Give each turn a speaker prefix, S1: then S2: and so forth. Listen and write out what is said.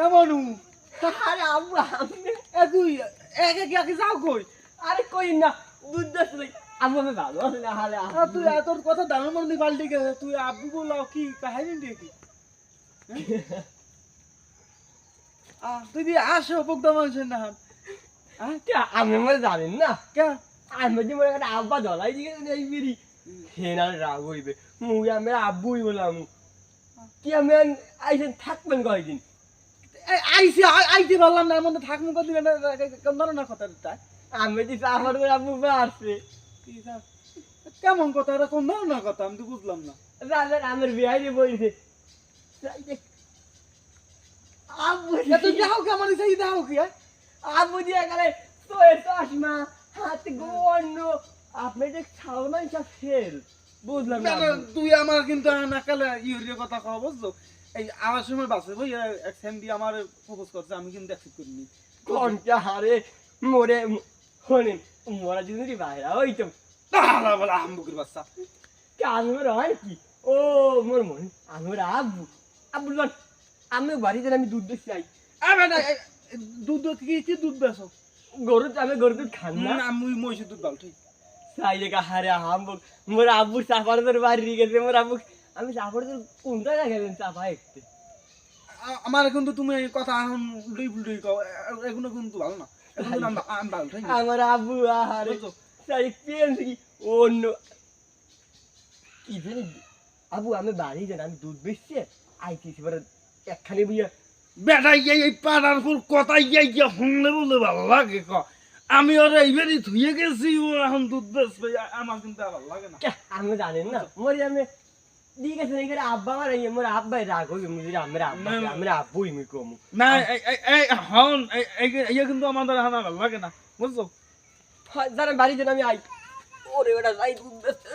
S1: এমনু
S2: আরে আব্বু আমি
S1: তুই একে যাও কই?
S2: আরে কই না দুধ দে আব্বু আমি ভালো আছি না হালে
S1: তুই তোর কথা দাঁড়ানোর মধ্যে পাল্টে গেছে, তুই আব্বু বলাও কি কাহিনী দেখি? তুই দিয়ে আসো পোক্তা মানুষের না
S2: আমি মনে জানেন না
S1: কে
S2: আমি যে মনে একটা আব্বা ধলাই দিয়ে এই বিড়ি হেনার রাগ হইবে মুই আমি আব্বুই বললাম কি আমি আইসেন থাকবেন কয়দিন
S1: আইতে পারলাম না, এর মধ্যে থাকবো কদিন না কথা।
S2: আমি দিছি আমার আব্বু আসছে
S1: কেমন কথা, এটা কোন ধরনের কথা আমি তো বুঝলাম না।
S2: রাজার আমার বিহারি বলছে আব্বু
S1: তুই যাও কি আমার সেই যাও কি?
S2: আব্বু দিয়ে গেলে তো চশমা হাতে গন্য আপনি যে সালমান শাহ ফেল বুঝলাম না
S1: তুই আমার কিন্তু নাকালে ইউরিয়া কথা কওয়া বুঝছো? এই আমার সময় বাসে ভাই এক সেন্ডি আমার প্রপোজ করছে, আমি কিন্তু অ্যাকসেপ্ট করিনি।
S2: কোনটা হারে মরে শোনেন মরা যদি বাইরা ওই তো
S1: বলা হামবুকের বাচ্চা
S2: আমার হয় কি ও মোর মন আমার আব্বু আব্বু আমি বাড়িতে আমি দুধ দুধ চাই
S1: দুধ কি দুধ বেসো?
S2: গরু আমি গরু দুধ খান না
S1: আমি মহিষের দুধ বাল ঠিক
S2: চাই রেখা হারে হামবুক মোর আব্বু চাপাড়াদের বাড়ি গেছে মোর আব্বু আমি চাপাড়াদের কোনটা দেখাবেন চাপা একটু
S1: আমার কিন্তু তুমি এই কথা এখন লুই বুলুই কও, এগুলো কিন্তু ভালো না। আমি ভালো ঠিক
S2: আমার আব্বু আরে চাই পেন কি অন্য কি জানি আব্বু আমি বাড়ি যান আমি দুধ বেচছি আইতেছি পরে একখানে বুঝা
S1: বেটা এই পাড়ার ফুল কথা ইয়া শুনলে বলে ভালো লাগে ক। আমি ওরা এইবারই ধুয়ে গেছি, ও এখন দুধ বেচবে, আমার কিন্তু আর ভালো লাগে না।
S2: আমি জানেন না মরি আমি দিয়ে গেছে এখানে আব্বা আমার মোর আব্বাই রাগ হইবে মুজিরা আমরা আব্বুই মুই কমু
S1: না এই হন এই কিন্তু আমাদের এখন আর ভালো লাগে না বুঝছো?
S2: যারা বাড়ি যান আমি আই ওরে ওটা যাই দুধ বেচতে